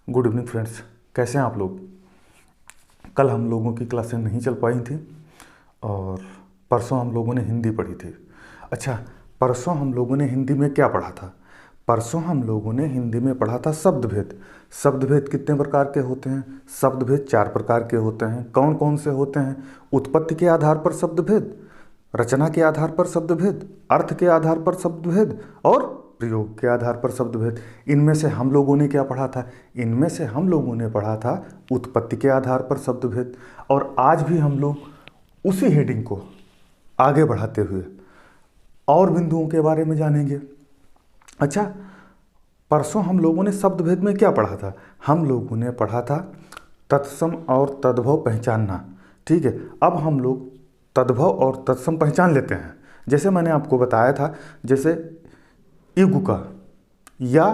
Good evening friends, कैसे हैं आप लोग। कल हम लोगों की क्लासें नहीं चल पाई थी और परसों हम लोगों ने हिंदी पढ़ी थी। अच्छा, परसों हम लोगों ने हिंदी में क्या पढ़ा था? परसों हम लोगों ने हिंदी में पढ़ा था शब्दभेद। शब्दभेद कितने प्रकार के होते हैं? शब्दभेद 4 प्रकार के होते हैं। कौन कौन से होते हैं? उत्पत्ति के आधार पर शब्दभेद, रचना के आधार पर शब्दभेद, अर्थ के आधार पर शब्दभेद और प्रयोग के आधार पर शब्दभेद। इनमें से हम लोगों ने क्या पढ़ा था? इनमें से हम लोगों ने पढ़ा था उत्पत्ति के आधार पर शब्दभेद। और आज भी हम लोग उसी हेडिंग को आगे बढ़ाते हुए और बिंदुओं के बारे में जानेंगे। अच्छा, परसों हम लोगों ने शब्दभेद में क्या पढ़ा था? हम लोगों ने पढ़ा था तत्सम और तद्भव पहचानना। ठीक है, अब हम लोग तद्भव और तत्सम पहचान लेते हैं। जैसे मैंने आपको बताया था, जैसे युग का या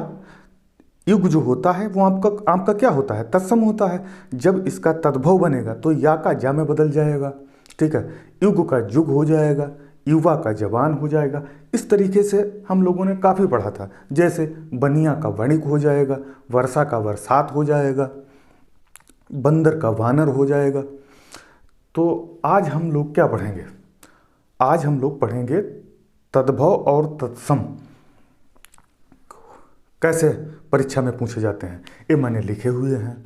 युग जो होता है वो आपका क्या होता है? तत्सम होता है। जब इसका तद्भव बनेगा तो या का जा में बदल जाएगा। ठीक है, युग का जुग हो जाएगा, युवा का जवान हो जाएगा। इस तरीके से हम लोगों ने काफ़ी पढ़ा था। जैसे बनिया का वणिक हो जाएगा, वर्षा का बरसात हो जाएगा, बंदर का वानर हो जाएगा। तो आज हम लोग क्या पढ़ेंगे? आज हम लोग पढ़ेंगे तद्भव और तत्सम कैसे परीक्षा में पूछे जाते हैं। ये मैंने लिखे हुए हैं।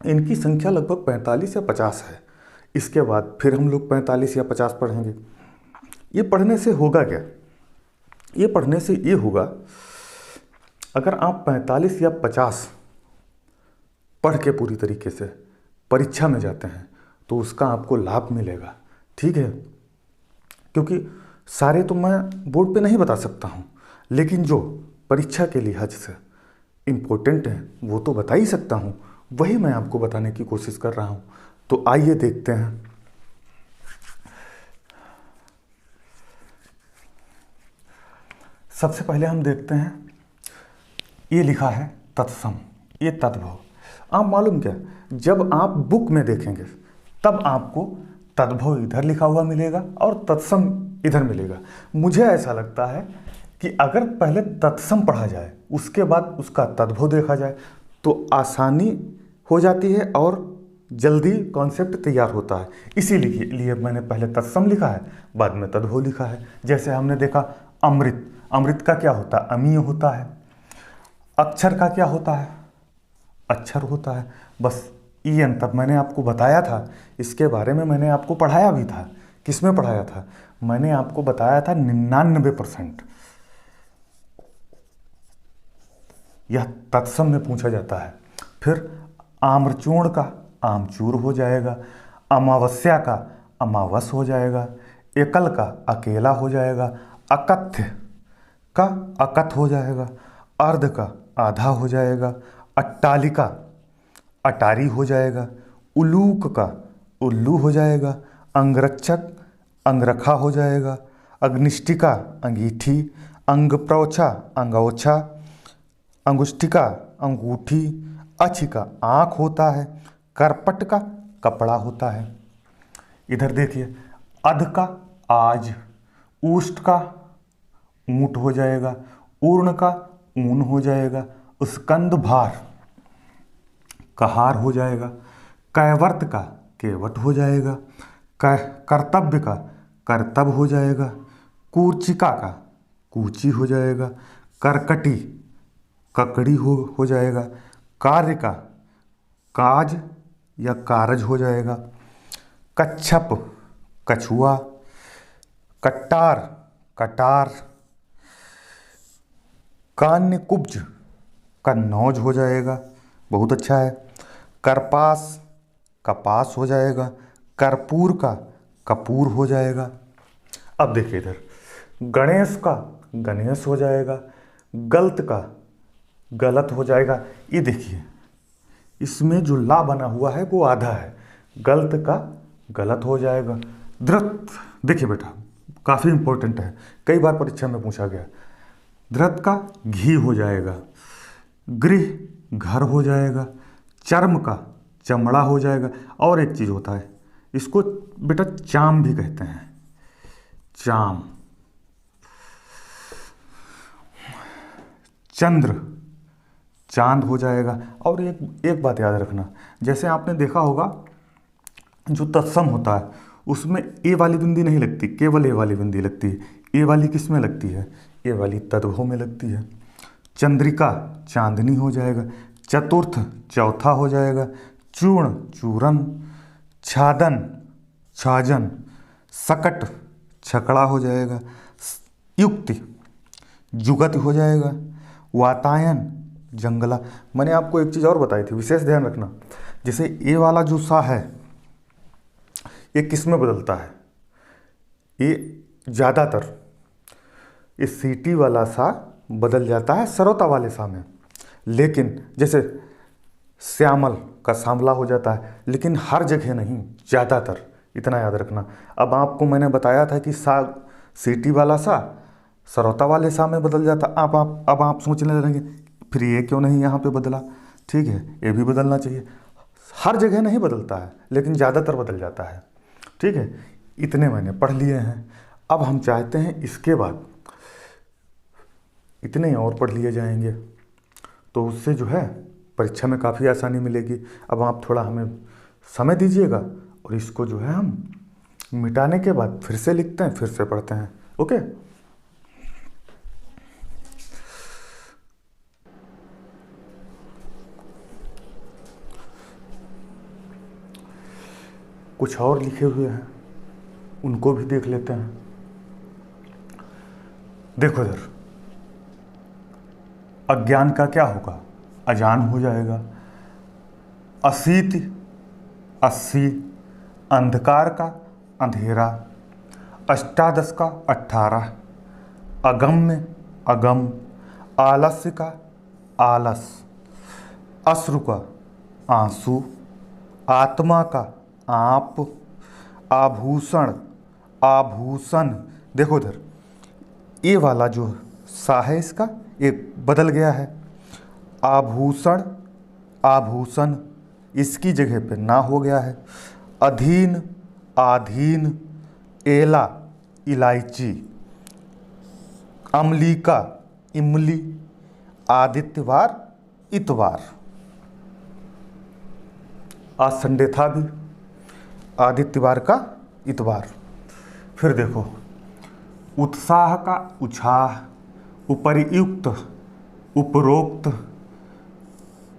इनकी संख्या लगभग 45 या 50 है। इसके बाद फिर हम लोग 45 या 50 पढ़ेंगे। ये पढ़ने से होगा क्या? ये पढ़ने से ये होगा, अगर आप 45 या 50 पढ़ के पूरी तरीके से परीक्षा में जाते हैं तो उसका आपको लाभ मिलेगा। ठीक है, क्योंकि सारे तो मैं बोर्ड पे नहीं बता सकता हूँ, लेकिन जो परीक्षा के लिहाज से इम्पोर्टेंट हैं वो तो बता ही सकता हूँ। वही मैं आपको बताने की कोशिश कर रहा हूँ। तो आइए देखते हैं। सबसे पहले हम देखते हैं, ये लिखा है तत्सम, ये तद्भव। आप मालूम क्या, जब आप बुक में देखेंगे तब आपको तद्भव इधर लिखा हुआ मिलेगा और तत्सम इधर मिलेगा। मुझे ऐसा लगता है कि अगर पहले तत्सम पढ़ा जाए उसके बाद उसका तद्भव देखा जाए तो आसानी हो जाती है और जल्दी कॉन्सेप्ट तैयार होता है। इसीलिए मैंने पहले तत्सम लिखा है, बाद में तद्भव लिखा है। जैसे हमने देखा अमृत, अमृत का क्या होता है? अमीय होता है। अक्षर का क्या होता है? अक्षर होता है। बस ये अंतर मैंने आपको बताया था। इसके बारे में मैंने आपको पढ़ाया भी था। किस में पढ़ाया था? मैंने आपको बताया था 99% यह तत्सम में पूछा जाता है। फिर आम्रचूर्ण का आमचूर हो जाएगा, अमावस्या का अमावस हो जाएगा, एकल का अकेला हो जाएगा, अकथ्य का अकथ हो जाएगा, अर्ध का आधा हो जाएगा, अट्टालिका अटारी हो जाएगा, उलूक का उल्लू हो जाएगा, अंगरक्षक अंगरखा हो जाएगा, अग्निष्टिका अंगीठी, अंगप्रौछा अंगौछा, अंगुष्ठिका अंगूठी, अछिका आँख होता है, करपट का कपड़ा होता है। इधर देखिए, अध का आज, ऊष्ट का ऊंट हो जाएगा, ऊर्ण का ऊन हो जाएगा, स्कंद भार कहार हो जाएगा, कैवर्त का केवट हो जाएगा, कर्तव्य का कर्तव्य हो जाएगा, कूर्चिका का कूची हो जाएगा, करकटी ककड़ी हो जाएगा, कार्य का काज या कारज हो जाएगा, कच्छप कछुआ, कट्टार कटार, कान्य कुब्ज कन्नौज हो जाएगा। बहुत अच्छा है। करपास कपास हो जाएगा, कर्पूर का कपूर हो जाएगा। अब देखिए इधर, गणेश का गणेश हो जाएगा, गलत का गलत हो जाएगा। ये देखिए, इसमें जो ला बना हुआ है वो आधा है, गलत का गलत हो जाएगा। धृत, देखिए बेटा काफ़ी इंपॉर्टेंट है, कई बार परीक्षा में पूछा गया। धृत का घी हो जाएगा, गृह घर हो जाएगा, चर्म का चमड़ा हो जाएगा। और एक चीज़ होता है, इसको बेटा चाम भी कहते हैं, चाम। चंद्र चांद हो जाएगा। और एक एक बात याद रखना, जैसे आपने देखा होगा जो तत्सम होता है उसमें ए वाली बिंदी नहीं लगती, केवल ए वाली बिंदी लगती है। ए वाली किस में लगती है? ए वाली तद्भव में लगती है। चंद्रिका चांदनी हो जाएगा। चतुर्थ चौथा हो जाएगा। चूर्ण चूरन। छादन छाजन। सकट छकड़ा हो जाएगा। युक्ति जुगत हो जाएगा। वातायन जंगला। मैंने आपको एक चीज़ और बताई थी, विशेष ध्यान रखना। जैसे ए वाला जो सा है ये किस में बदलता है? ये ज़्यादातर इस सीटी वाला सा बदल जाता है सरोता वाले सा में, लेकिन जैसे श्यामल का सांवला हो जाता है, लेकिन हर जगह नहीं, ज़्यादातर। इतना याद रखना। अब आपको मैंने बताया था कि सा सीटी वाला सा सरोता वाले सा में बदल जाता। अब आप सोचने लगेंगे फिर ये क्यों नहीं यहाँ पे बदला? ठीक है, ये भी बदलना चाहिए। हर जगह नहीं बदलता है, लेकिन ज़्यादातर बदल जाता है। ठीक है, इतने मैंने पढ़ लिए हैं। अब हम चाहते हैं इसके बाद इतने और पढ़ लिए जाएंगे, तो उससे जो है परीक्षा में काफ़ी आसानी मिलेगी। अब आप थोड़ा हमें समय दीजिएगा और इसको जो है हम मिटाने के बाद फिर से लिखते हैं, फिर से पढ़ते हैं। ओके, कुछ और लिखे हुए हैं, उनको भी देख लेते हैं। देखो इधर, अज्ञान का क्या होगा? अजान हो जाएगा। अशीति 80। अंधकार का अंधेरा। अष्टादश का 18। अगम्य अगम। आलस्य का आलस। अश्रु का आंसू। आत्मा का आप। आभूषण आभूषण। देखो इधर, ये वाला जो सा है इसका ये बदल गया है। आभूषण आभूषण, इसकी जगह पे ना हो गया है। अधीन आधीन। एला इलायची। अम्लिका इमली। आदित्यवार इतवार। आज संडे था भी, आदित्यवार का इतवार। फिर देखो, उत्साह का उछाह। उपरियुक्त उपरोक्त।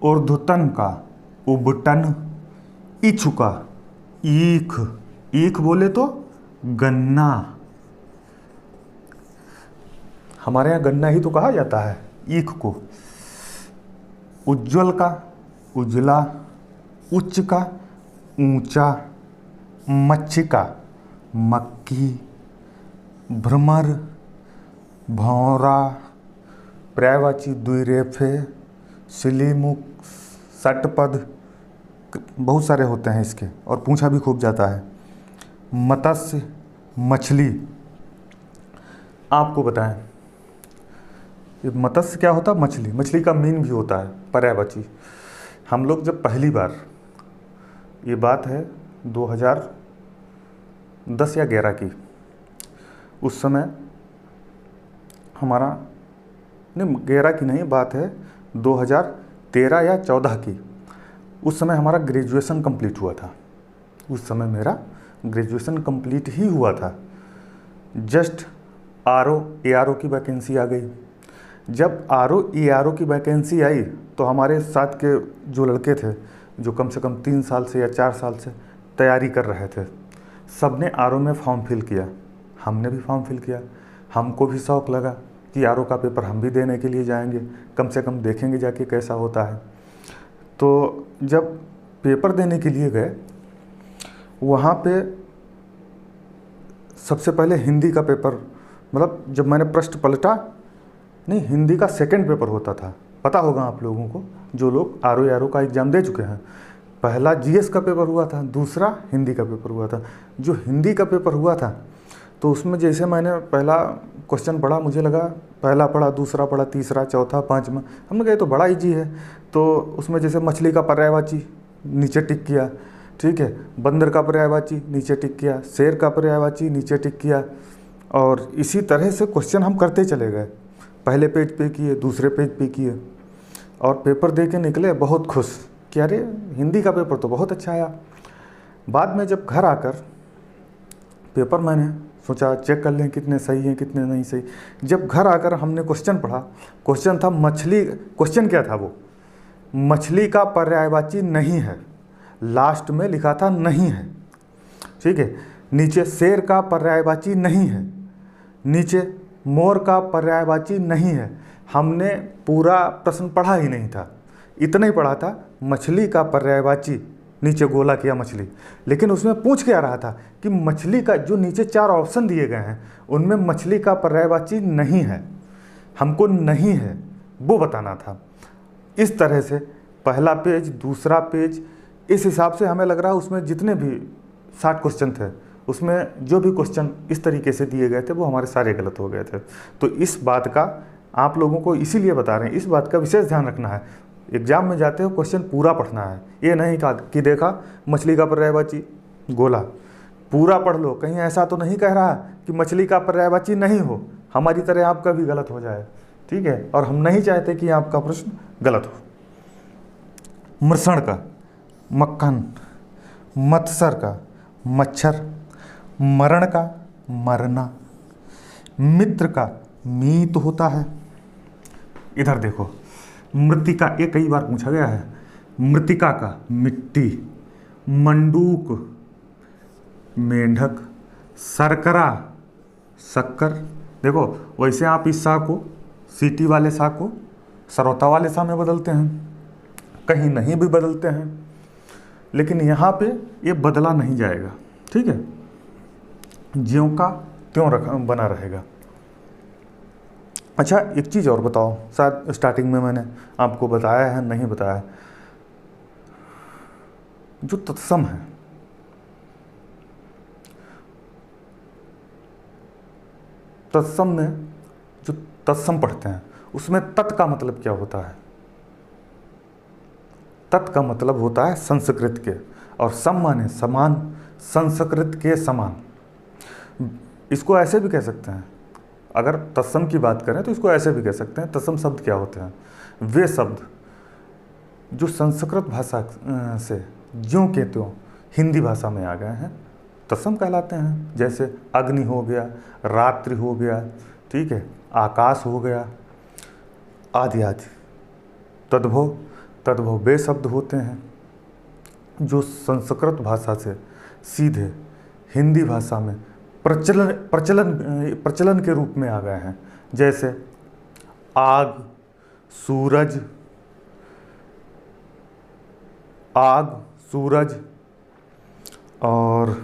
ऊर्ध्वतन का उबटन। इच्छु का ईख। ईख बोले तो गन्ना, हमारे यहाँ गन्ना ही तो कहा जाता है ईख को। उज्ज्वल का उजला। उच्च का ऊंचा। मच्छिका मक्खी। भ्रमर भौरा। पर्यायवाची द्विरेफे। शिलीमुख षटपद, बहुत सारे होते हैं इसके, और पूछा भी खूब जाता है। मत्स्य मछली। आपको बताएं ये मत्स्य क्या होता है? मछली। मछली का मीन भी होता है पर्यायवाची। हम लोग जब पहली बार, ये बात है 2010 या 11 की, उस समय हमारा, नहीं 11 की नहीं, बात है 2013 या 14 की। उस समय हमारा ग्रेजुएशन कंप्लीट हुआ था। उस समय मेरा ग्रेजुएशन कंप्लीट ही हुआ था। जस्ट आरओ एआरओ की वैकेंसी आ गई। जब आरओ एआरओ की वैकेंसी आई तो हमारे साथ के जो लड़के थे, जो कम से कम 3 साल से या 4 साल से तैयारी कर रहे थे, सब ने आरओ में फॉर्म फिल किया। हमने भी फॉर्म फिल किया। हमको भी शौक़ लगा कि आरओ का पेपर हम भी देने के लिए जाएंगे, कम से कम देखेंगे जाके कैसा होता है। तो जब पेपर देने के लिए गए, वहाँ पे सबसे पहले हिंदी का पेपर, मतलब जब मैंने प्रश्न पलटा, नहीं हिंदी का सेकंड पेपर होता था, पता होगा आप लोगों को जो लोग आरओ एआरओ का एग्ज़ाम दे चुके हैं। पहला जीएस का पेपर हुआ था, दूसरा हिंदी का पेपर हुआ था। जो हिंदी का पेपर हुआ था तो उसमें जैसे मैंने पहला क्वेश्चन पढ़ा, मुझे लगा पहला पढ़ा, दूसरा पढ़ा, तीसरा, चौथा, पाँचवा, हमने कहा तो बड़ा इजी है। तो उसमें जैसे मछली का पर्यायवाची नीचे टिक किया, ठीक है, बंदर का पर्यायवाची नीचे टिक किया, शेर का पर्यायवाची नीचे टिक किया, और इसी तरह से क्वेश्चन हम करते चले गए। पहले पेज पे किए, दूसरे पेज पे किए, और पेपर दे के निकले बहुत खुश कि अरे हिंदी का पेपर तो बहुत अच्छा आया। बाद में जब घर आकर पेपर मैंने सोचा चेक कर लें कितने सही हैं कितने नहीं सही। जब घर आकर हमने क्वेश्चन पढ़ा, क्वेश्चन था मछली, क्वेश्चन क्या था वो, मछली का पर्यायवाची नहीं है, लास्ट में लिखा था नहीं है, ठीक है। नीचे शेर का पर्यायवाची नहीं है, नीचे मोर का पर्यायवाची नहीं है। हमने पूरा प्रश्न पढ़ा ही नहीं था, इतना ही पढ़ा था मछली का पर्यायवाची, नीचे गोला किया मछली। लेकिन उसमें पूछ क्या रहा था कि मछली का जो नीचे 4 ऑप्शन दिए गए हैं उनमें मछली का पर्यायवाची नहीं है, हमको नहीं है वो बताना था। इस तरह से पहला पेज, दूसरा पेज, इस हिसाब से हमें लग रहा है उसमें जितने भी 60 क्वेश्चन थे उसमें जो भी क्वेश्चन इस तरीके से दिए गए थे वो हमारे सारे गलत हो गए थे। तो इस बात का आप लोगों को इसीलिए बता रहे हैं, इस बात का विशेष ध्यान रखना है। एग्जाम में जाते हो क्वेश्चन पूरा पढ़ना है, ये नहीं कहा कि देखा मछली का पर्यायवाची गोला, पूरा पढ़ लो। कहीं ऐसा तो नहीं कह रहा कि मछली का पर्यायवाची नहीं हो, हमारी तरह आपका भी गलत हो जाए, ठीक है। और हम नहीं चाहते कि आपका प्रश्न गलत हो। मृषण का मक्खन, मत्सर का मच्छर, मरण का मरना, मित्र का मीत होता है। इधर देखो मृतिका, ये कई बार पूछा गया है, मृतिका का मिट्टी, मंडूक मेंढक, शर्करा शक्कर। देखो वैसे आप इस सा को सीटी वाले सा को सरौता वाले सा में बदलते हैं, कहीं नहीं भी बदलते हैं, लेकिन यहाँ पे ये बदला नहीं जाएगा, ठीक है, ज्यों का त्यों बना रहेगा। अच्छा एक चीज़ और बताओ, शायद स्टार्टिंग में मैंने आपको बताया है नहीं बताया है, जो तत्सम है, तत्सम में जो तत्सम पढ़ते हैं उसमें तत् का मतलब क्या होता है? तत् का मतलब होता है संस्कृत के, और सम माने समान, संस्कृत के समान। इसको ऐसे भी कह सकते हैं, अगर तत्सम की बात करें तो इसको ऐसे भी कह सकते हैं। तत्सम शब्द क्या होते हैं? वे शब्द जो संस्कृत भाषा से ज्यों के त्यों हिंदी भाषा में आ गए हैं तत्सम कहलाते हैं। जैसे अग्नि हो गया, रात्रि हो गया, ठीक है, आकाश हो गया, आदि आदि। तद्भव, तद्भव वे शब्द होते हैं जो संस्कृत भाषा से सीधे हिंदी भाषा में प्रचलन के रूप में आ गए हैं। जैसे आग, सूरज, आग, सूरज, और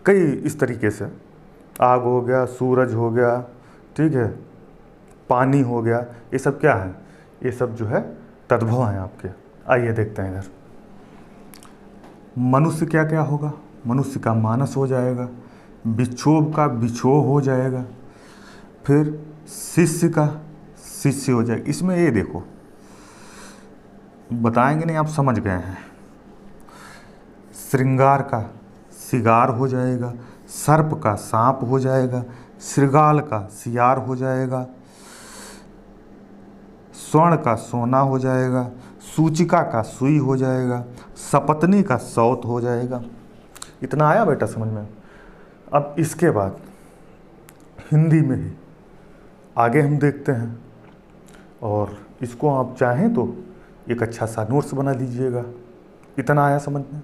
कई इस तरीके से, आग हो गया, सूरज हो गया, ठीक है, पानी हो गया, ये सब क्या है? ये सब जो है तद्भव हैं आपके। आइए देखते हैं इधर। मनुष्य क्या क्या होगा? मनुष्य का मानस हो जाएगा, विक्षोभ का विक्षोभ हो जाएगा, फिर शिष्य का शिष्य हो जाएगा। इसमें ये देखो बताएंगे नहीं, आप समझ गए हैं। श्रृंगार का सिगार हो जाएगा, सर्प का सांप हो जाएगा, श्रृगाल का सियार हो जाएगा, स्वर्ण का सोना हो जाएगा, सूचिका का सुई हो जाएगा, सपत्नी का सौत हो जाएगा। इतना आया बेटा समझ में? अब इसके बाद हिंदी में ही आगे हम देखते हैं, और इसको आप चाहें तो एक अच्छा सा नोट्स बना लीजिएगा। इतना आया समझ में?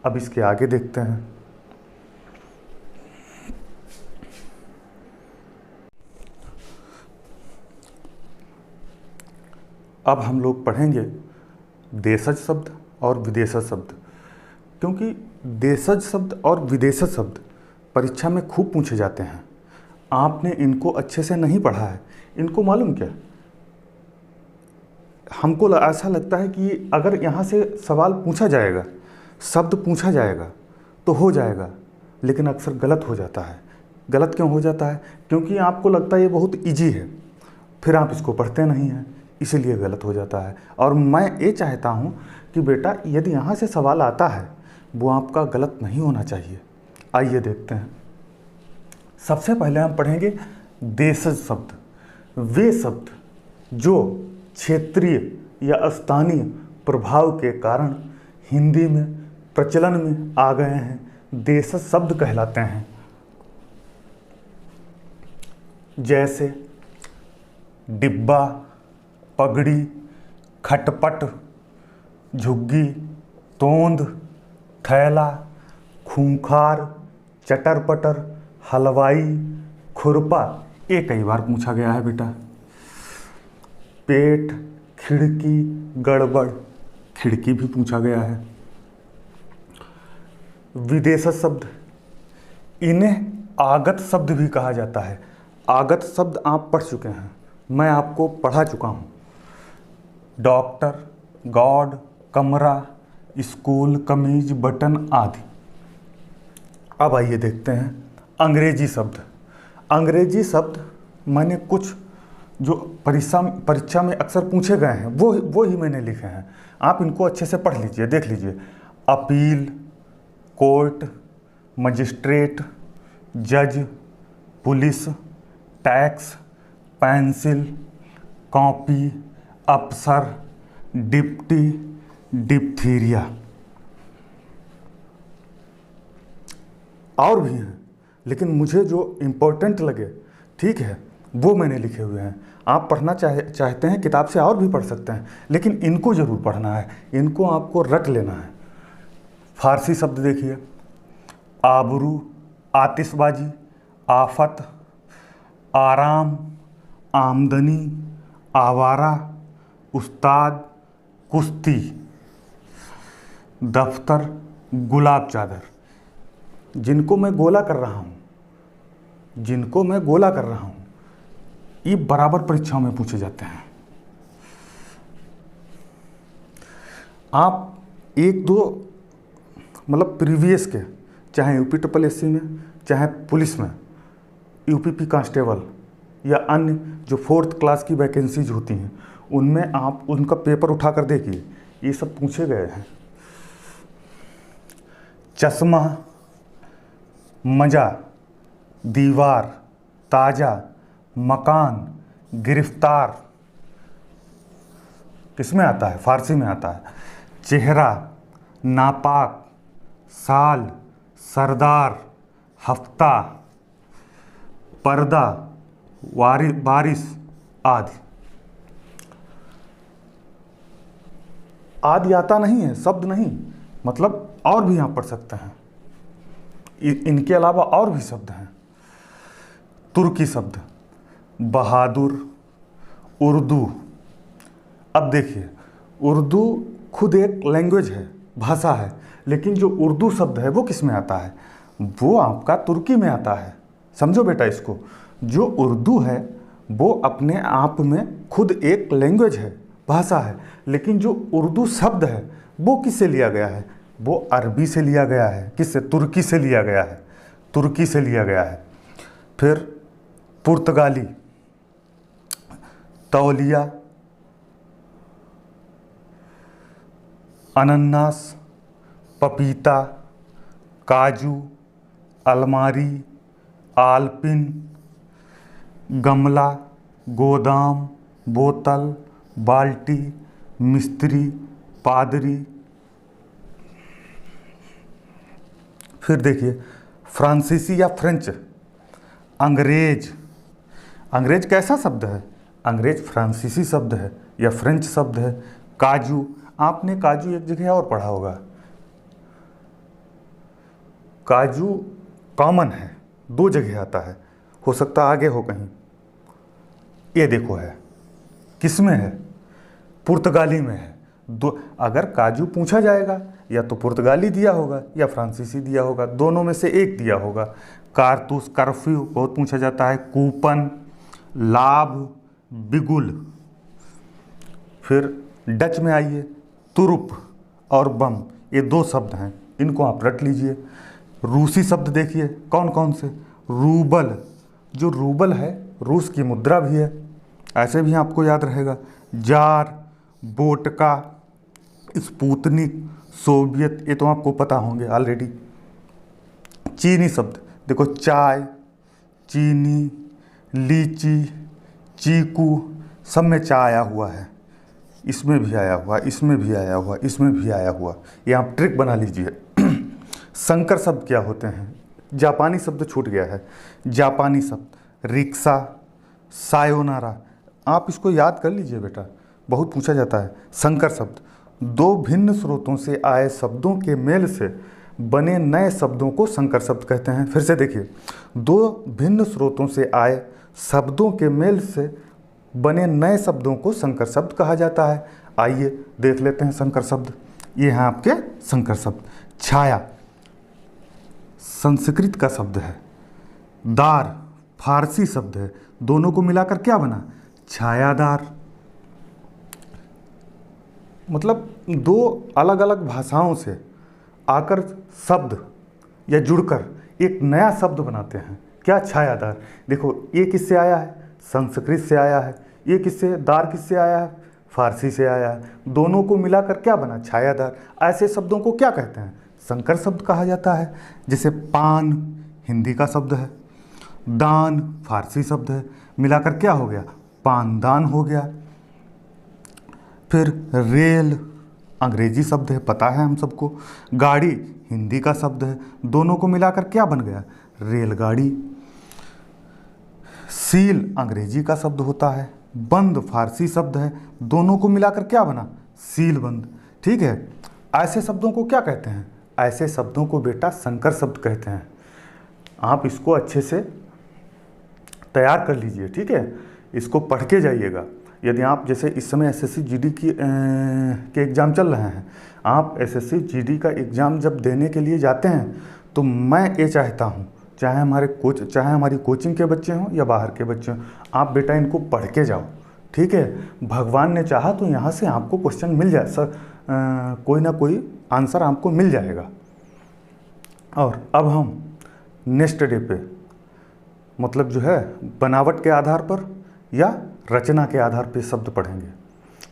अब इसके आगे देखते हैं। अब हम लोग पढ़ेंगे देशज शब्द और विदेशज शब्द, क्योंकि देशज शब्द और विदेशज शब्द परीक्षा में खूब पूछे जाते हैं। आपने इनको अच्छे से नहीं पढ़ा है। इनको मालूम क्या, हमको ऐसा लगता है कि अगर यहाँ से सवाल पूछा जाएगा, शब्द पूछा जाएगा तो हो जाएगा, लेकिन अक्सर गलत हो जाता है। गलत क्यों हो जाता है? क्योंकि आपको लगता है ये बहुत इजी है, फिर आप इसको पढ़ते नहीं हैं, इसीलिए गलत हो जाता है। और मैं ये चाहता हूँ कि बेटा यदि यहाँ से सवाल आता है वो आपका गलत नहीं होना चाहिए। आइए देखते हैं। सबसे पहले हम पढ़ेंगे देशज शब्द। वे शब्द जो क्षेत्रीय या स्थानीय प्रभाव के कारण हिंदी में प्रचलन में आ गए हैं, देशज शब्द कहलाते हैं। जैसे डिब्बा, पगड़ी, खटपट, झुग्गी, तोंद, थैला, खूंखार, चटर-पटर, हलवाई, खुरपा। ये कई बार पूछा गया है बेटा। पेट, खिड़की, गड़बड़, खिड़की भी पूछा गया है। विदेशज शब्द, इन्हें आगत शब्द भी कहा जाता है। आगत शब्द आप पढ़ चुके हैं, मैं आपको पढ़ा चुका हूँ। डॉक्टर, गॉड, कमरा, स्कूल, कमीज, बटन आदि। अब आइए देखते हैं अंग्रेजी शब्द। अंग्रेजी शब्द मैंने कुछ जो परीक्षा में अक्सर पूछे गए हैं वो ही मैंने लिखे हैं। आप इनको अच्छे से पढ़ लीजिए, देख लीजिए। अपील, कोर्ट, मजिस्ट्रेट, जज, पुलिस, टैक्स, पेंसिल, कॉपी, अफसर, डिप्टी, डिप्थीरिया। और भी हैं, लेकिन मुझे जो इम्पोर्टेंट लगे, ठीक है, वो मैंने लिखे हुए हैं। आप पढ़ना चाहते हैं किताब से और भी पढ़ सकते हैं, लेकिन इनको ज़रूर पढ़ना है, इनको आपको रट लेना है। फारसी शब्द देखिए। आबरू, आतिशबाजी, आफत, आराम, आमदनी, आवारा, उस्ताद, कुश्ती, दफ्तर, गुलाब चादर। जिनको मैं गोला कर रहा हूँ, ये बराबर परीक्षाओं में पूछे जाते हैं। आप एक दो मतलब प्रीवियस के, चाहे UP-SSC में, चाहे पुलिस में, UPP कांस्टेबल या अन्य जो 4th क्लास की वैकेंसीज होती हैं, उनमें आप उनका पेपर उठा कर देखिए, ये सब पूछे गए हैं। चश्मा, मजा, दीवार, ताजा, मकान, गिरफ्तार, किसमें आता है? फारसी में आता है। चेहरा, नापाक, साल, सरदार, हफ्ता, पर्दा, बारिश आदि। आदि आता नहीं है, शब्द नहीं, मतलब और भी आप पढ़ सकते हैं। इनके अलावा और भी शब्द हैं। तुर्की शब्द, बहादुर, उर्दू। अब देखिए, उर्दू खुद एक लैंग्वेज है, भाषा है, लेकिन जो उर्दू शब्द है वो किस में आता है? वो आपका तुर्की में आता है। समझो बेटा इसको, जो उर्दू है वो अपने आप में खुद एक लैंग्वेज है, भाषा है, लेकिन जो उर्दू शब्द है वो किससे लिया गया है? वो अरबी से लिया गया है। किससे? तुर्की से लिया गया है, तुर्की से लिया गया है। फिर पुर्तगाली, तौलिया, अनन्नास, पपीता, काजू, अलमारी, आलपिन, गमला, गोदाम, बोतल, बाल्टी, मिस्त्री, पादरी। फिर देखिए फ्रांसीसी या फ्रेंच, अंग्रेज। अंग्रेज कैसा शब्द है? अंग्रेज फ्रांसीसी शब्द है या फ्रेंच शब्द है। काजू, आपने काजू एक जगह और पढ़ा होगा। काजू कॉमन है, 2 जगह आता है, हो सकता आगे हो कहीं। ये देखो है, किस में है? पुर्तगाली में है। अगर काजू पूछा जाएगा या तो पुर्तगाली दिया होगा या फ्रांसीसी दिया होगा, दोनों में से एक दिया होगा। कारतूस, कर्फ्यू बहुत पूछा जाता है। कूपन, लाभ, बिगुल। फिर डच में आइए, तुरुप और बम, ये 2 शब्द हैं, इनको आप रट लीजिए। रूसी शब्द देखिए कौन कौन से? रूबल, जो रूबल है रूस की मुद्रा भी है, ऐसे भी आपको याद रहेगा। जार, वोडका, स्पुतनिक, सोवियत, ये तो आपको पता होंगे ऑलरेडी। चीनी शब्द देखो, चाय, चीनी, लीची, चीकू, सब में चा आया हुआ है, इसमें भी आया हुआ, इसमें भी आया हुआ, इसमें भी आया हुआ। ये आप ट्रिक बना लीजिए। संकर शब्द क्या होते हैं? जापानी शब्द छूट गया है। जापानी शब्द रिक्शा, सायोनारा, आप इसको याद कर लीजिए बेटा, बहुत पूछा जाता है। संकर शब्द दो भिन्न स्रोतों से आए शब्दों के मेल से बने नए शब्दों को संकर शब्द कहते हैं। फिर से देखिए, दो भिन्न स्रोतों से आए शब्दों के मेल से बने नए शब्दों को संकर शब्द कहा जाता है। आइए देख लेते हैं संकर शब्द। ये हैं आपके संकर शब्द। छाया संस्कृत का शब्द है, दार फारसी शब्द है, दोनों को मिलाकर क्या बना? छायादार। मतलब दो अलग अलग भाषाओं से आकर शब्द या जुड़कर एक नया शब्द बनाते हैं। क्या? छायादार। देखो, ये किससे आया है? संस्कृत से आया है। ये किससे? दार किससे आया है? फारसी से आया है। दोनों को मिलाकर क्या बना? छायादार। ऐसे शब्दों को क्या कहते हैं? संकर शब्द कहा जाता है। जैसे पान हिंदी का शब्द है, दान फारसी शब्द है, मिलाकर क्या हो गया? पानदान हो गया। फिर रेल अंग्रेजी शब्द है, पता है हम सबको। गाड़ी हिंदी का शब्द है, दोनों को मिलाकर क्या बन गया? रेलगाड़ी। सील अंग्रेजी का शब्द होता है, बंद फारसी शब्द है, दोनों को मिलाकर क्या बना? सील बंद। ठीक है, ऐसे शब्दों को क्या कहते हैं? ऐसे शब्दों को बेटा संकर शब्द कहते हैं। आप इसको अच्छे से तैयार कर लीजिए, ठीक है, इसको पढ़ के जाइएगा। यदि आप जैसे इस समय एसएससी जीडी के एग्ज़ाम चल रहे हैं, आप एसएससी जीडी का एग्ज़ाम जब देने के लिए जाते हैं तो मैं ये चाहता हूँ, चाहे हमारी कोचिंग के बच्चे हों या बाहर के बच्चे हों, आप बेटा इनको पढ़ के जाओ, ठीक है। भगवान ने चाहा तो यहाँ से आपको क्वेश्चन मिल जाए, कोई ना कोई आंसर आपको मिल जाएगा। और अब हम नेक्स्ट डे पे मतलब जो है बनावट के आधार पर या रचना के आधार पर शब्द पढ़ेंगे,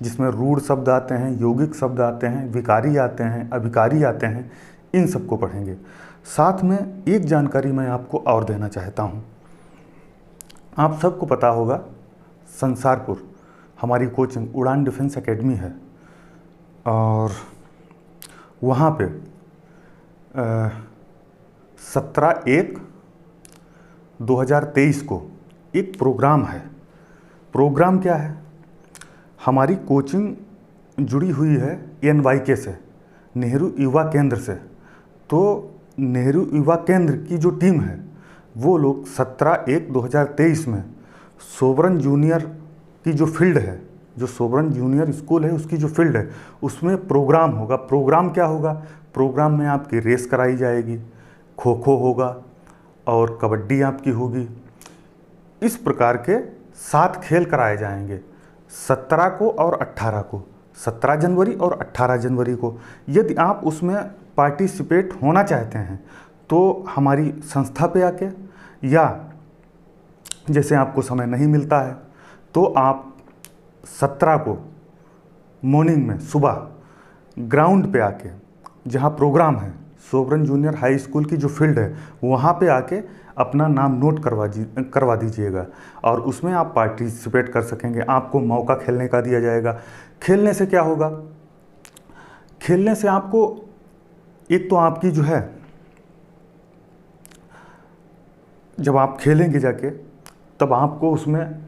जिसमें रूढ़ शब्द आते हैं, यौगिक शब्द आते हैं, विकारी आते हैं, अभिकारी आते हैं, इन सबको पढ़ेंगे। साथ में एक जानकारी मैं आपको और देना चाहता हूँ। आप सबको पता होगा संसारपुर हमारी कोचिंग उड़ान डिफेंस एकेडमी है, और वहाँ पे 17/1/2023 को एक प्रोग्राम है। प्रोग्राम क्या है? हमारी कोचिंग जुड़ी हुई है NYK से, नेहरू युवा केंद्र से। तो नेहरू युवा केंद्र की जो टीम है वो लोग 17/1/2023 में सोबरन जूनियर की जो फील्ड है, जो सोबरन जूनियर स्कूल है उसकी जो फील्ड है, उसमें प्रोग्राम होगा। प्रोग्राम क्या होगा? प्रोग्राम में आपकी रेस कराई जाएगी, खो खो होगा और कबड्डी आपकी होगी। इस प्रकार के 7 खेल कराए जाएंगे 17 को और 18 को, 17 जनवरी और 18 जनवरी को। यदि आप उसमें पार्टिसिपेट होना चाहते हैं तो हमारी संस्था पे आके, या जैसे आपको समय नहीं मिलता है तो आप 17 को मॉर्निंग में सुबह ग्राउंड पे आके, जहाँ प्रोग्राम है सोबरन जूनियर हाई स्कूल की जो फील्ड है, वहाँ पे आके अपना नाम नोट करवा दीजिएगा और उसमें आप पार्टिसिपेट कर सकेंगे। आपको मौका खेलने का दिया जाएगा। खेलने से क्या होगा? खेलने से आपको एक तो आपकी जो है, जब आप खेलेंगे जाके तब आपको उसमें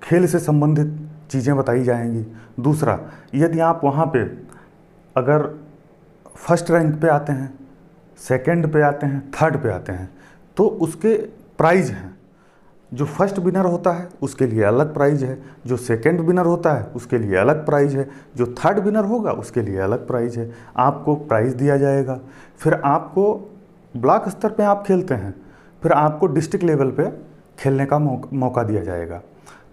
खेल से संबंधित चीज़ें बताई जाएंगी। दूसरा, यदि आप वहाँ पे अगर फर्स्ट रैंक पे आते हैं, सेकंड पे आते हैं, थर्ड पे आते हैं, तो उसके प्राइज़ हैं। जो फर्स्ट विनर होता है उसके लिए अलग प्राइज़ है, जो सेकंड विनर होता है उसके लिए अलग प्राइज़ है, जो थर्ड विनर होगा उसके लिए अलग प्राइज़ है। आपको प्राइज़ दिया जाएगा। फिर आपको ब्लॉक स्तर पे आप खेलते हैं, फिर आपको डिस्ट्रिक्ट लेवल पे खेलने का मौका दिया जाएगा।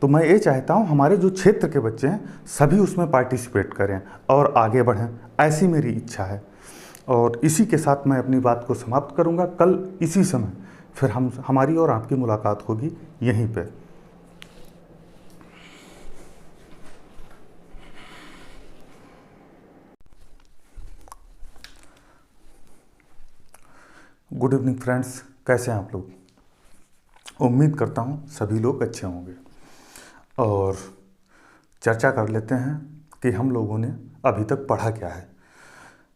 तो मैं ये चाहता हूँ हमारे जो क्षेत्र के बच्चे हैं सभी उसमें पार्टिसिपेट करें और आगे बढ़ें, ऐसी मेरी इच्छा है। और इसी के साथ मैं अपनी बात को समाप्त करूँगा। कल इसी समय फिर हमारी और आपकी मुलाकात होगी यहीं पे। गुड इवनिंग फ्रेंड्स, कैसे हैं आप लोग? उम्मीद करता हूँ सभी लोग अच्छे होंगे। और चर्चा कर लेते हैं कि हम लोगों ने अभी तक पढ़ा क्या है।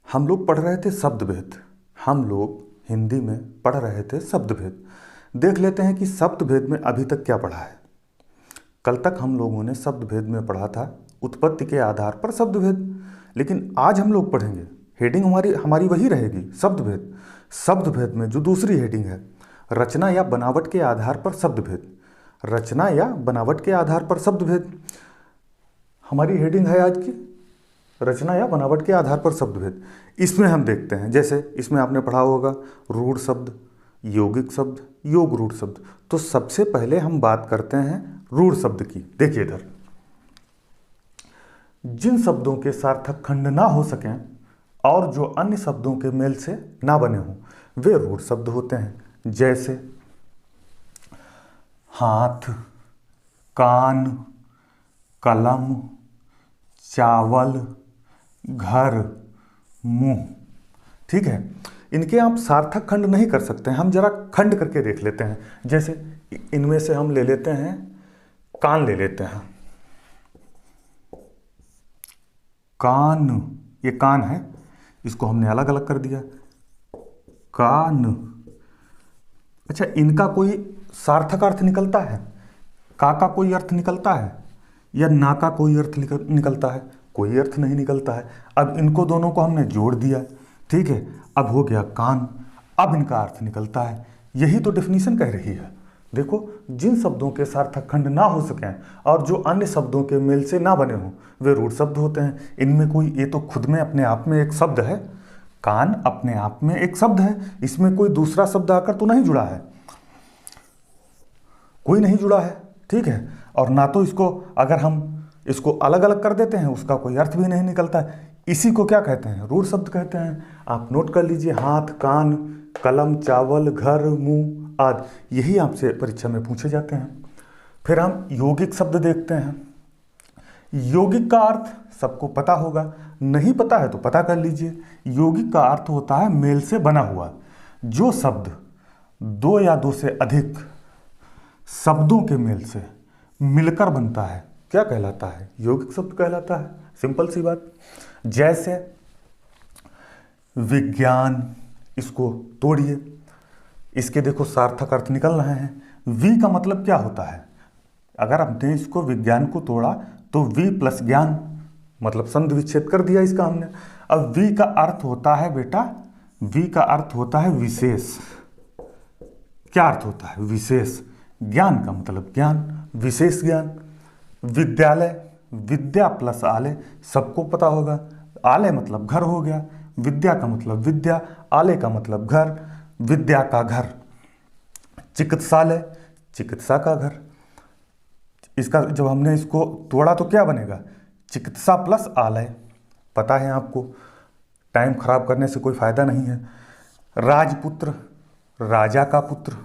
हम लोग पढ़ रहे थे शब्द भेद। हम लोग हिंदी में पढ़ रहे थे शब्द भेद। देख लेते हैं कि शब्द भेद में अभी तक क्या पढ़ा है। कल तक हम लोगों ने शब्द भेद में पढ़ा था उत्पत्ति के आधार पर शब्द भेद, लेकिन आज हम लोग पढ़ेंगे, हेडिंग हमारी वही रहेगी, शब्द भेद। शब्द भेद में जो दूसरी हेडिंग है, रचना या बनावट के आधार पर शब्द भेद। रचना या बनावट के आधार पर शब्द भेद हमारी हेडिंग है आज की, रचना या बनावट के आधार पर शब्द भेद। इसमें हम देखते हैं, जैसे इसमें आपने पढ़ा होगा रूढ़ शब्द, यौगिक शब्द, योग रूढ़ शब्द। तो सबसे पहले हम बात करते हैं रूढ़ शब्द की। देखिए इधर, जिन शब्दों के सार्थक खंड ना हो सकें और जो अन्य शब्दों के मेल से ना बने हों, वे रूढ़ शब्द होते हैं। जैसे हाथ, कान, कलम, चावल, घर, मुंह। ठीक है, इनके आप सार्थक खंड नहीं कर सकते हैं। हम जरा खंड करके देख लेते हैं। जैसे इनमें से हम ले लेते हैं, कान ले लेते हैं। कान, ये कान है, इसको हमने अलग अलग कर दिया, कान। अच्छा, इनका कोई सार्थक अर्थ निकलता है? का कोई अर्थ निकलता है या ना का कोई अर्थ निकलता है? कोई अर्थ नहीं निकलता है। अब इनको दोनों को हमने जोड़ दिया, ठीक है, अब हो गया कान। अब इनका अर्थ निकलता है। यही तो डेफिनेशन कह रही है। देखो, जिन शब्दों के सार्थक खंड ना हो सकें और जो अन्य शब्दों के मेल से ना बने हों, वे रूढ़ शब्द होते हैं। इनमें कोई, ये तो खुद में अपने आप में एक शब्द है, कान अपने आप में एक शब्द है, इसमें कोई दूसरा शब्द आकर तो नहीं जुड़ा है, कोई नहीं जुड़ा है, ठीक है। और ना तो इसको, अगर हम इसको अलग अलग कर देते हैं, उसका कोई अर्थ भी नहीं निकलता है। इसी को क्या कहते हैं? रूढ़ शब्द कहते हैं। आप नोट कर लीजिए, हाथ, कान, कलम, चावल, घर, मुंह आदि, यही आपसे परीक्षा में पूछे जाते हैं। फिर हम यौगिक शब्द देखते हैं। यौगिक का अर्थ सबको पता होगा, नहीं पता है तो पता कर लीजिए। यौगिक का अर्थ होता है मेल से बना हुआ। जो शब्द दो या दो से अधिक शब्दों के मेल से मिलकर बनता है, क्या कहलाता है? यौगिक शब्द कहलाता है। सिंपल सी बात। जैसे विज्ञान, इसको तोड़िए, इसके देखो सार्थक अर्थ निकल रहे हैं। वी का मतलब क्या होता है? अगर हमने इसको विज्ञान को तोड़ा तो वी प्लस ज्ञान, मतलब संधि विच्छेद कर दिया इसका हमने। अब वी का अर्थ होता है बेटा, वी का अर्थ होता है विशेष। क्या अर्थ होता है? विशेष। ज्ञान का मतलब ज्ञान, विशेष ज्ञान। विद्यालय, विद्या प्लस आलय, सबको पता होगा। आलय मतलब घर हो गया, विद्या का मतलब विद्या, आलय का मतलब घर, विद्या का घर। चिकित्सालय, चिकित्सा का घर। इसका जब हमने इसको तोड़ा तो क्या बनेगा? चिकित्सा प्लस आलय। पता है आपको, टाइम खराब करने से कोई फायदा नहीं है। राजपुत्र, राजा का पुत्र।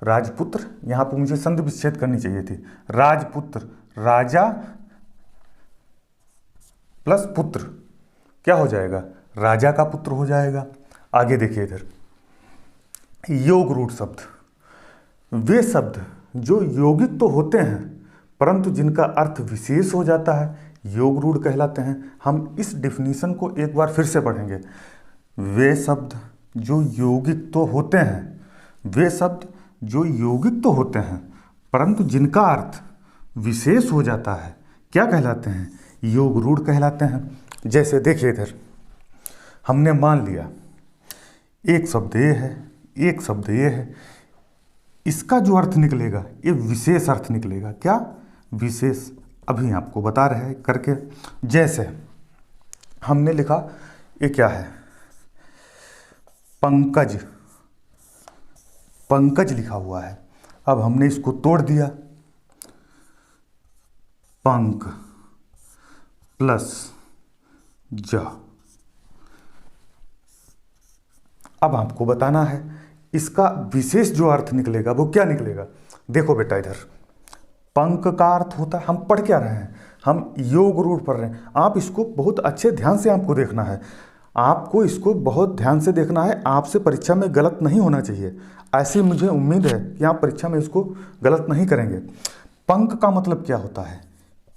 राजपुत्र, यहाँ पर मुझे संधि विच्छेद करनी चाहिए थी। राजपुत्र, राजा प्लस पुत्र, क्या हो जाएगा? राजा का पुत्र हो जाएगा। आगे देखिए इधर, योग रूढ़ शब्द। वे शब्द जो यौगिक तो होते हैं परंतु जिनका अर्थ विशेष हो जाता है, योग रूढ़ कहलाते हैं। हम इस डेफिनेशन को एक बार फिर से पढ़ेंगे। वे शब्द जो यौगिक तो होते हैं, वे शब्द जो यौगिक तो होते हैं परंतु जिनका अर्थ विशेष हो जाता है, क्या कहलाते हैं? योग रूढ़ कहलाते हैं। जैसे देखिए इधर, हमने मान लिया एक शब्द ये है, एक शब्द ये है, इसका जो अर्थ निकलेगा ये विशेष अर्थ निकलेगा। क्या? विशेष। अभी आपको बता रहे हैं करके। जैसे हमने लिखा, ये क्या है? पंकज, पंकज लिखा हुआ है। अब हमने इसको तोड़ दिया, पंक प्लस ज। अब आपको बताना है इसका विशेष जो अर्थ निकलेगा वो क्या निकलेगा। देखो बेटा इधर, पंक का अर्थ होता है, हम पढ़ क्या रहे हैं? हम योग रूढ़ पढ़ रहे हैं। आप इसको बहुत अच्छे ध्यान से आपको देखना है, आपको इसको बहुत ध्यान से देखना है। आपसे परीक्षा में गलत नहीं होना चाहिए, ऐसी मुझे उम्मीद है कि आप परीक्षा में इसको गलत नहीं करेंगे। पंक का मतलब क्या होता है?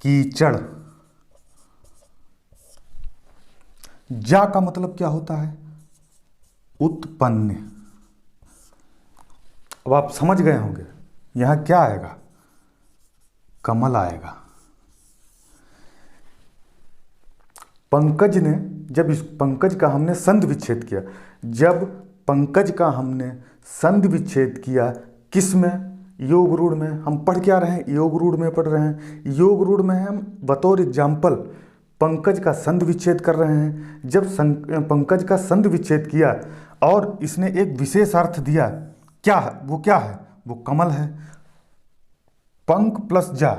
कीचड़। जा का मतलब क्या होता है? उत्पन्न। अब आप समझ गए होंगे यहां क्या आएगा? कमल आएगा। पंकज ने जब इस पंकज का हमने संधि विच्छेद किया, जब पंकज का हमने संधि विच्छेद किया, किस में? योग रूढ़ में। हम पढ़ क्या रहे हैं? योग रूढ़ में पढ़ रहे हैं। योग रूढ़ में हम बतौर एग्जाम्पल पंकज का संधि विच्छेद कर रहे हैं। जब पंकज का संधि विच्छेद किया और इसने एक विशेष अर्थ दिया, क्या है वो? क्या है वो? कमल है। पंख प्लस जा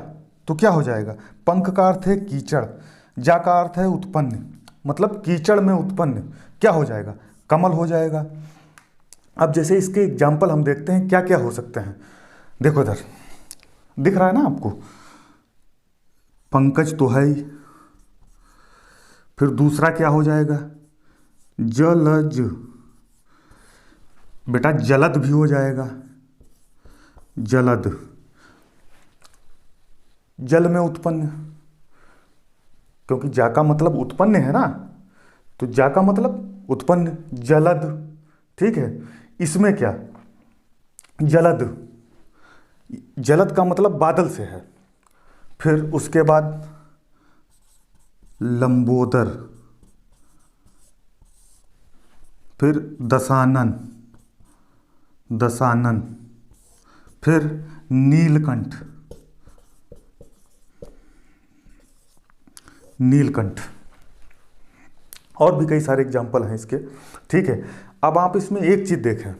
तो क्या हो जाएगा? पंख का अर्थ है कीचड़, जा का अर्थ है उत्पन्न, मतलब कीचड़ में उत्पन्न क्या हो जाएगा? कमल हो जाएगा। अब जैसे इसके एग्जाम्पल हम देखते हैं क्या क्या हो सकते हैं। देखो इधर दिख रहा है ना आपको? पंकज तो है ही, फिर दूसरा क्या हो जाएगा? जलज। बेटा जलद भी हो जाएगा। जलद, जल में उत्पन्न, क्योंकि जा का मतलब उत्पन्न है ना, तो जा का मतलब उत्पन्न, जलद। ठीक है, इसमें क्या? जलद, जलद का मतलब बादल से है। फिर उसके बाद लंबोदर, फिर दशानन, दशानन, फिर नीलकंठ, नीलकंठ। और भी कई सारे एग्जाम्पल हैं इसके। ठीक है, अब आप इसमें एक चीज देखें,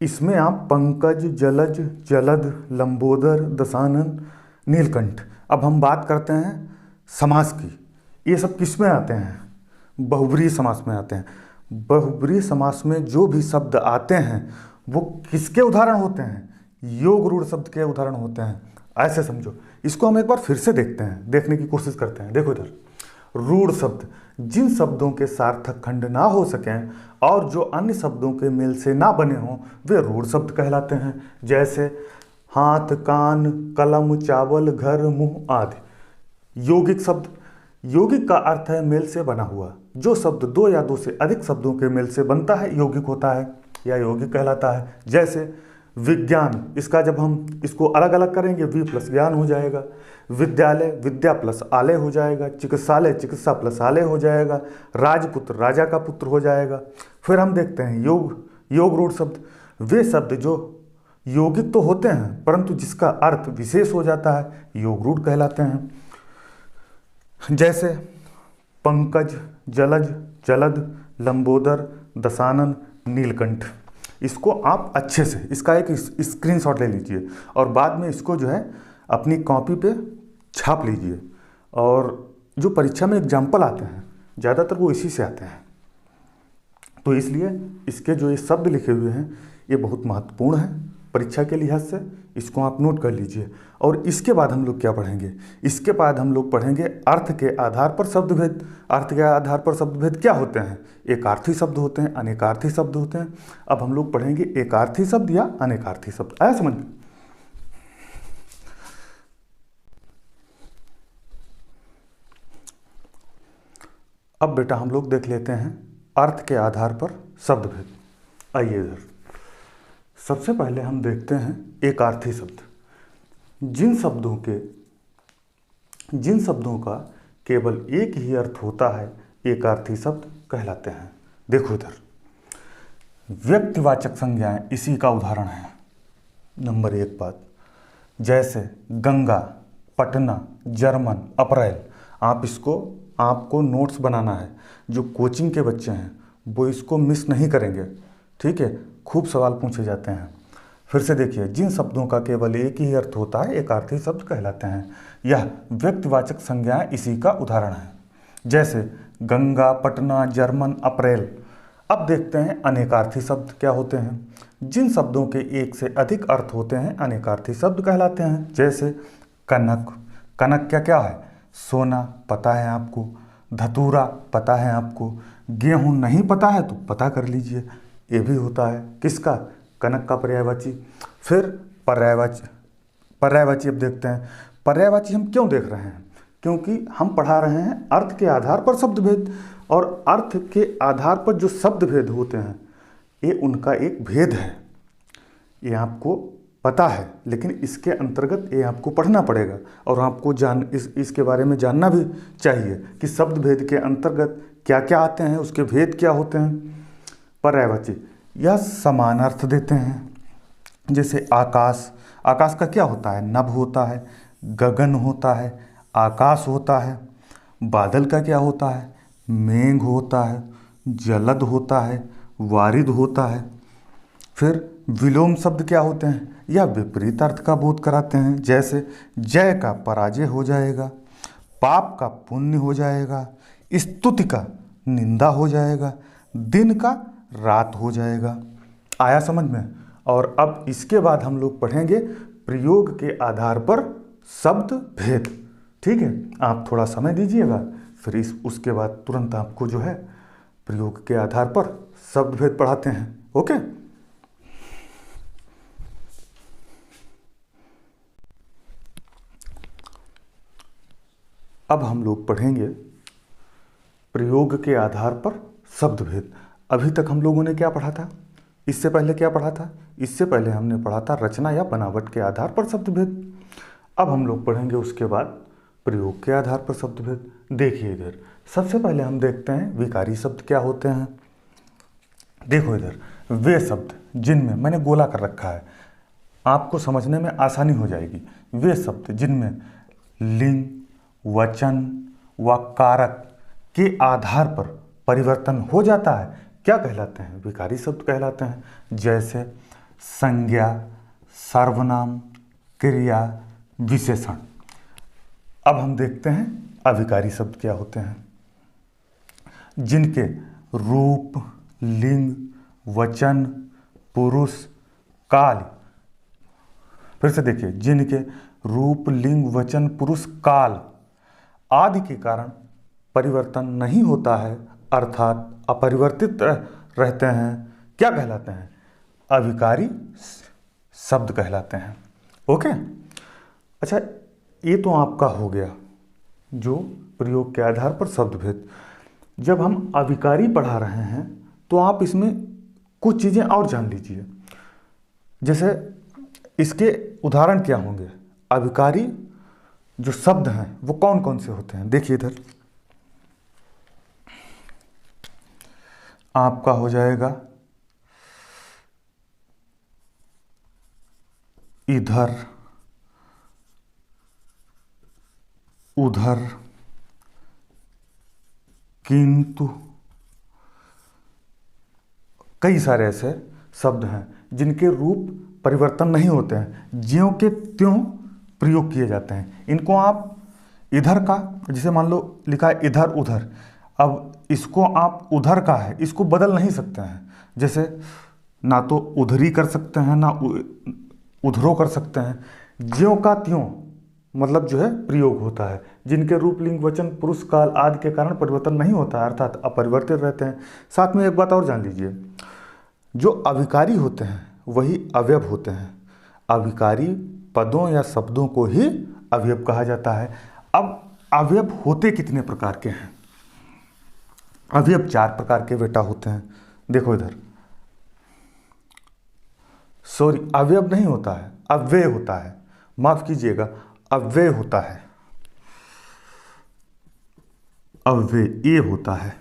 इसमें आप पंकज, जलज, जलद, लंबोदर, दशानन, नीलकंठ। अब हम बात करते हैं समास की। ये सब किस में आते हैं? बहुब्रीहि समास में आते हैं। बहुब्रीहि समास में जो भी शब्द आते हैं वो किसके उदाहरण होते हैं? योग रूढ़ शब्द के उदाहरण होते हैं। ऐसे समझो। इसको हम एक बार फिर से देखते हैं, देखने की कोशिश करते हैं। देखो इधर, रूढ़ शब्द जिन शब्दों के सार्थक खंड ना हो सकें और जो अन्य शब्दों के मेल से ना बने हों वे रूढ़ शब्द कहलाते हैं। जैसे हाथ, कान, कलम, चावल, घर, मुंह आदि। यौगिक शब्द, यौगिक का अर्थ है मेल से बना हुआ। जो शब्द दो या दो से अधिक शब्दों के मेल से बनता है यौगिक होता है या यौगिक कहलाता है। जैसे विज्ञान, इसका जब हम इसको अलग अलग करेंगे वि प्लस ज्ञान हो जाएगा। विद्यालय, विद्या प्लस आलय हो जाएगा। चिकित्सालय, चिकित्सा प्लस आलय हो जाएगा। राजपुत्र, राजा का पुत्र हो जाएगा। फिर हम देखते हैं योग, योग रूढ़ शब्द, वे शब्द जो यौगिक तो होते हैं परंतु जिसका अर्थ विशेष हो जाता है योग रूढ़ कहलाते हैं। जैसे पंकज, जलज, जलद, लंबोदर, दशानन, नीलकंठ। इसको आप अच्छे से इसका एक स्क्रीनशॉट ले लीजिए और बाद में इसको जो है अपनी कॉपी पे छाप लीजिए। और जो परीक्षा में एग्जाम्पल आते हैं ज़्यादातर वो इसी से आते हैं, तो इसलिए इसके जो ये शब्द लिखे हुए हैं ये बहुत महत्वपूर्ण है परीक्षा के लिहाज से। इसको आप नोट कर लीजिए। और इसके बाद हम लोग क्या पढ़ेंगे? इसके बाद हम लोग पढ़ेंगे अर्थ के आधार पर शब्दभेद। अर्थ के आधार पर शब्दभेद क्या होते हैं? एकार्थी शब्द होते हैं, अनेकार्थी शब्द होते हैं। अब हम लोग पढ़ेंगे एकार्थी शब्द या अनेकार्थी शब्द। आया समझ में? अब बेटा हम लोग देख लेते हैं अर्थ के आधार पर शब्दभेद। आइए इधर, सबसे पहले हम देखते हैं एकार्थी शब्द। जिन शब्दों का केवल एक ही अर्थ होता है एकार्थी शब्द कहलाते हैं। देखो इधर, व्यक्तिवाचक संज्ञाएं इसी का उदाहरण है। नंबर एक बात, जैसे गंगा, पटना, जर्मन, अप्रैल। आपको नोट्स बनाना है। जो कोचिंग के बच्चे हैं वो इसको मिस नहीं करेंगे। ठीक है, खूब सवाल पूछे जाते हैं। फिर से देखिए, जिन शब्दों का केवल एक ही अर्थ होता है एकार्थी शब्द कहलाते हैं। यह व्यक्तिवाचक संज्ञाएं इसी का उदाहरण है। जैसे गंगा, पटना, जर्मन, अप्रैल। अब देखते हैं अनेकार्थी शब्द क्या होते हैं। जिन शब्दों के एक से अधिक अर्थ होते हैं अनेकार्थी शब्द कहलाते हैं। जैसे कनक, कनक क्या है? सोना, पता है आपको। धतूरा, पता है आपको। गेहूं नहीं पता है तो पता कर लीजिए, ये भी होता है किसका? कनक का पर्यायवाची। फिर पर्यायवाची अब देखते हैं। पर्यायवाची हम क्यों देख रहे हैं? क्योंकि हम पढ़ा रहे हैं अर्थ के आधार पर शब्द भेद, और अर्थ के आधार पर जो शब्द भेद होते हैं ये उनका एक भेद है। ये आपको पता है, लेकिन इसके अंतर्गत ये आपको पढ़ना पड़ेगा और आपको इसके बारे में जानना भी चाहिए कि शब्द भेद के अंतर्गत क्या क्या आते हैं, उसके भेद क्या होते हैं। पर्यायवाची यह समान अर्थ देते हैं। जैसे आकाश, आकाश का क्या होता है? नभ होता है, गगन होता है, आकाश होता है। बादल का क्या होता है? मेघ होता है, जलद होता है, वारिद होता है। फिर विलोम शब्द क्या होते हैं? या विपरीत अर्थ का बोध कराते हैं। जैसे जय का पराजय हो जाएगा, पाप का पुण्य हो जाएगा, स्तुति का निंदा हो जाएगा, दिन का रात हो जाएगा। आया समझ में? और अब इसके बाद हम लोग पढ़ेंगे प्रयोग के आधार पर शब्द भेद। ठीक है, आप थोड़ा समय दीजिएगा, फिर उसके बाद तुरंत आपको जो है प्रयोग के आधार पर शब्द भेद पढ़ाते हैं। ओके, अब हम लोग पढ़ेंगे प्रयोग के आधार पर शब्द भेद। अभी तक हम लोगों ने क्या पढ़ा था? इससे पहले क्या पढ़ा था? इससे पहले हमने पढ़ा था रचना या बनावट के आधार पर शब्द भेद। अब हम लोग पढ़ेंगे उसके बाद प्रयोग के आधार पर शब्द भेद। देखिए इधर, सबसे पहले हम देखते हैं विकारी शब्द क्या होते हैं। देखो इधर, वे शब्द जिनमें, मैंने गोला कर रखा है, आपको समझने में आसानी हो जाएगी। वे शब्द जिनमें लिंग, वचन व कारक के आधार पर परिवर्तन हो जाता है क्या कहलाते हैं? विकारी शब्द कहलाते हैं। जैसे संज्ञा, सर्वनाम, क्रिया, विशेषण। अब हम देखते हैं अविकारी शब्द क्या होते हैं। जिनके रूप, लिंग, वचन, पुरुष, काल, फिर से देखिए, जिनके रूप, लिंग, वचन, पुरुष, काल आदि के कारण परिवर्तन नहीं होता है, अर्थात अपरिवर्तित रहते हैं, क्या कहलाते हैं? अविकारी शब्द कहलाते हैं। ओके, अच्छा, ये तो आपका हो गया जो प्रयोग के आधार पर शब्द भेद। जब हम अविकारी पढ़ा रहे हैं तो आप इसमें कुछ चीज़ें और जान लीजिए। जैसे इसके उदाहरण क्या होंगे? अविकारी जो शब्द हैं वो कौन कौन से होते हैं? देखिए इधर आपका हो जाएगा इधर, उधर, किंतु। कई सारे ऐसे शब्द हैं जिनके रूप परिवर्तन नहीं होते हैं, ज्यों के त्यों प्रयोग किए जाते हैं। इनको आप इधर का, जैसे मान लो लिखा है इधर उधर, अब इसको आप उधर का है, इसको बदल नहीं सकते हैं। जैसे ना तो उधरी कर सकते हैं, ना उधरो कर सकते हैं। ज्यों का त्यों मतलब जो है प्रयोग होता है। जिनके रूप, लिंग, वचन, पुरुष, काल आदि के कारण परिवर्तन नहीं होता है, अर्थात अपरिवर्तित रहते हैं। साथ में एक बात और जान लीजिए, जो अविकारी होते हैं वही अवयव होते हैं। अविकारी पदों या शब्दों को ही अवयव कहा जाता है। अब अवयव होते कितने प्रकार के हैं? अवयव 4 प्रकार के बेटा होते हैं। देखो इधर, सॉरी, अवयव नहीं होता है, अव्यय होता है, माफ कीजिएगा, अव्यय होता है। अव्यय ये होता है।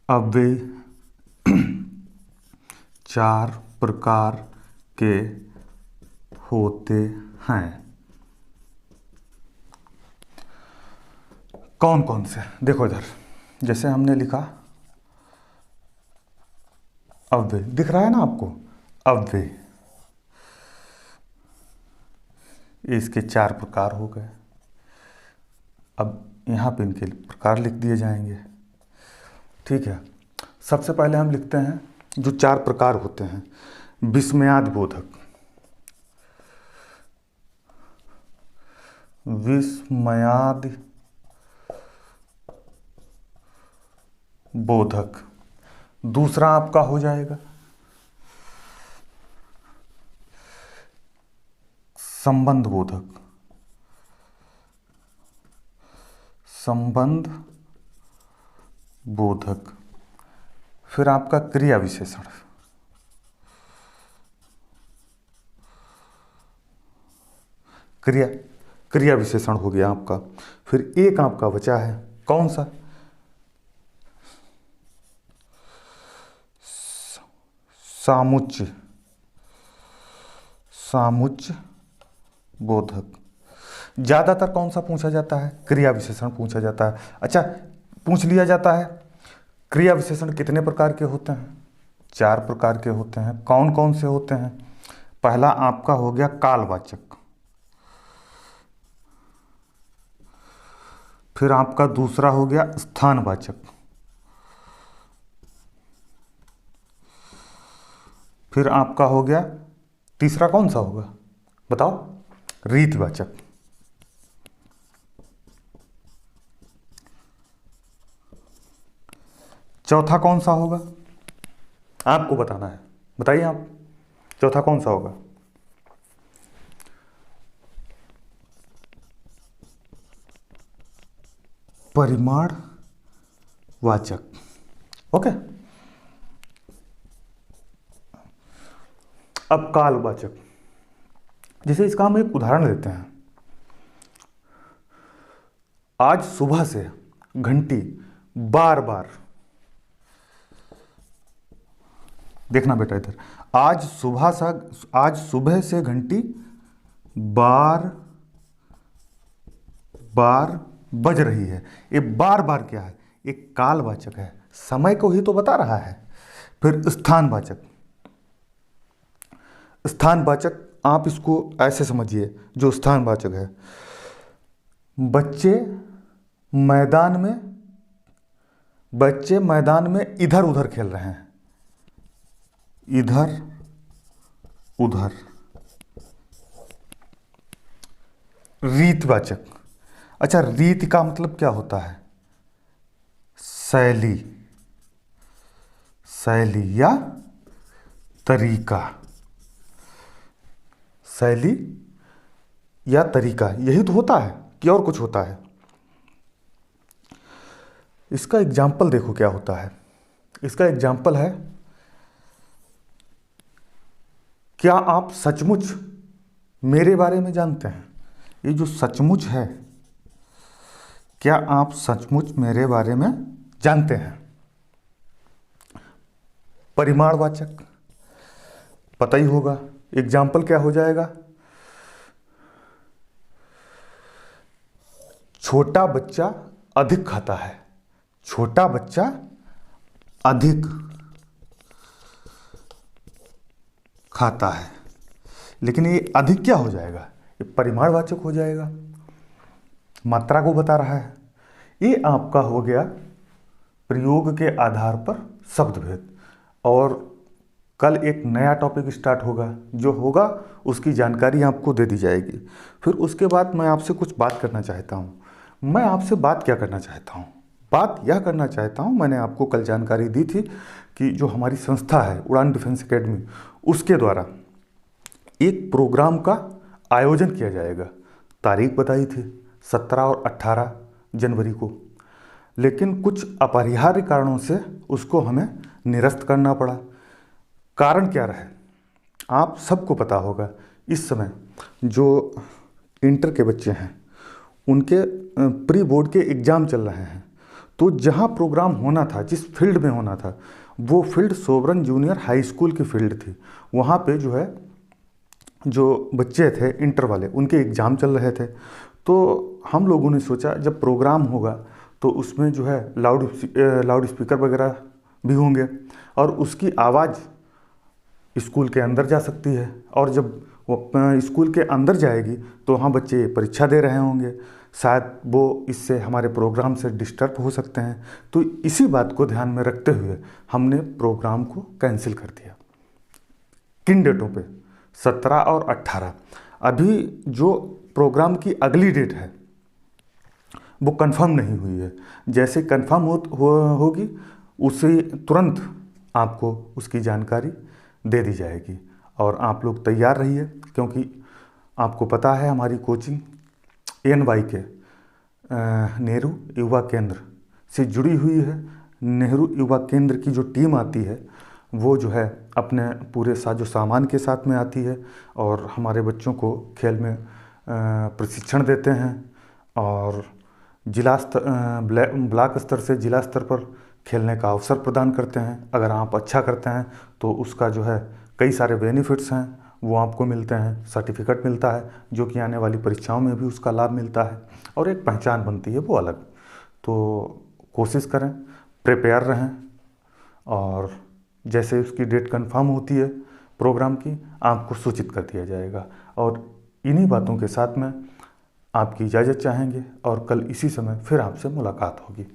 अव्यय 4 प्रकार के होते हैं। कौन कौन से? देखो इधर, जैसे हमने लिखा अव्यय, दिख रहा है ना आपको? अव्यय, इसके 4 प्रकार हो गए। अब यहाँ पे इनके प्रकार लिख दिए जाएंगे। ठीक है, सबसे पहले हम लिखते हैं जो 4 प्रकार होते हैं। विस्मयाद बोधक, विस्मयाद बोधक। दूसरा आपका हो जाएगा संबंध बोधक, संबंध बोधक। फिर आपका क्रिया विशेषण, क्रिया विशेषण हो गया आपका। फिर एक आपका बचा है, कौन सा? सामुच्य, सामुच्य बोधक। ज्यादातर कौन सा पूछा जाता है? क्रिया विशेषण पूछा जाता है। अच्छा, पूछ लिया जाता है क्रिया विशेषण कितने प्रकार के होते हैं? 4 प्रकार के होते हैं। कौन कौन से होते हैं? पहला आपका हो गया कालवाचक, फिर आपका दूसरा हो गया स्थानवाचक, फिर आपका हो गया तीसरा, कौन सा होगा बताओ? रीतिवाचक। चौथा कौन सा होगा? आपको बताना है, बताइए आप, चौथा कौन सा होगा? परिमाणवाचक। ओके। अब कालवाचक, जैसे इसका हम एक उदाहरण लेते हैं। आज सुबह से घंटी बार बार, देखना बेटा इधर, आज सुबह से घंटी बार बार बज रही है। ये बार बार क्या है? एक कालवाचक है, समय को ही तो बता रहा है। फिर स्थानवाचक, स्थानवाचक आप इसको ऐसे समझिए, जो स्थानवाचक है, बच्चे मैदान में इधर उधर खेल रहे हैं, इधर उधर। रीतवाचक, अच्छा, रीति का मतलब क्या होता है? शैली, शैली या तरीका, शैली या तरीका, यही तो होता है कि और कुछ होता है? इसका एग्जाम्पल देखो क्या होता है। इसका एग्जाम्पल है, क्या आप सचमुच मेरे बारे में जानते हैं? ये जो सचमुच है, क्या आप सचमुच मेरे बारे में जानते हैं? परिमाणवाचक, पता ही होगा, एग्जाम्पल क्या हो जाएगा? छोटा बच्चा अधिक खाता है, छोटा बच्चा अधिक खाता है। लेकिन ये अधिक क्या हो जाएगा? ये परिमाणवाचक हो जाएगा, मात्रा को बता रहा है। ये आपका हो गया प्रयोग के आधार पर शब्दभेद। और कल एक नया टॉपिक स्टार्ट होगा, जो होगा उसकी जानकारी आपको दे दी जाएगी। फिर उसके बाद मैं आपसे कुछ बात करना चाहता हूँ। मैं आपसे बात क्या करना चाहता हूँ? बात यह करना चाहता हूँ, मैंने आपको कल जानकारी दी थी कि जो हमारी संस्था है उड़ान डिफेंस एकेडमी, उसके द्वारा एक प्रोग्राम का आयोजन किया जाएगा। तारीख बताई थी 17 और 18 जनवरी को, लेकिन कुछ अपरिहार्य कारणों से उसको हमें निरस्त करना पड़ा। कारण क्या रहे? आप सबको पता होगा, इस समय जो इंटर के बच्चे हैं उनके प्री बोर्ड के एग्ज़ाम चल रहे हैं। तो जहाँ प्रोग्राम होना था, जिस फील्ड में होना था, वो field Sobran junior high school की फील्ड थी। वहाँ पे जो है, जो बच्चे थे इंटर वाले, उनके एग्ज़ाम चल रहे थे। तो हम लोगों ने सोचा जब प्रोग्राम होगा तो उसमें जो है लाउड स्पीकर वगैरह भी होंगे और उसकी आवाज़ स्कूल के अंदर जा सकती है। और जब वो स्कूल के अंदर जाएगी तो वहाँ बच्चे परीक्षा दे रहे होंगे, शायद वो इससे हमारे प्रोग्राम से डिस्टर्ब हो सकते हैं। तो इसी बात को ध्यान में रखते हुए हमने प्रोग्राम को कैंसिल कर दिया। किन डेटों पे? 17 और 18। अभी जो प्रोग्राम की अगली डेट है वो कंफर्म नहीं हुई है। जैसे कंफर्म होगी उसे तुरंत आपको उसकी जानकारी दे दी जाएगी। और आप लोग तैयार रहिए, क्योंकि आपको पता है हमारी कोचिंग ANY के नेहरू युवा केंद्र से जुड़ी हुई है। नेहरू युवा केंद्र की जो टीम आती है वो जो है अपने पूरे साजो सामान के साथ में आती है और हमारे बच्चों को खेल में प्रशिक्षण देते हैं और जिला स्तर ब्लॉक स्तर से जिला स्तर पर खेलने का अवसर प्रदान करते हैं। अगर आप अच्छा करते हैं तो उसका जो है कई सारे बेनिफिट्स हैं, वो आपको मिलते हैं। सर्टिफिकेट मिलता है जो कि आने वाली परीक्षाओं में भी उसका लाभ मिलता है और एक पहचान बनती है वो अलग। तो कोशिश करें, प्रिपेयर रहें और जैसे उसकी डेट कंफर्म होती है प्रोग्राम की, आपको सूचित कर दिया जाएगा। और इन्हीं बातों के साथ में आपकी इजाज़त चाहेंगे और कल इसी समय फिर आपसे मुलाकात होगी।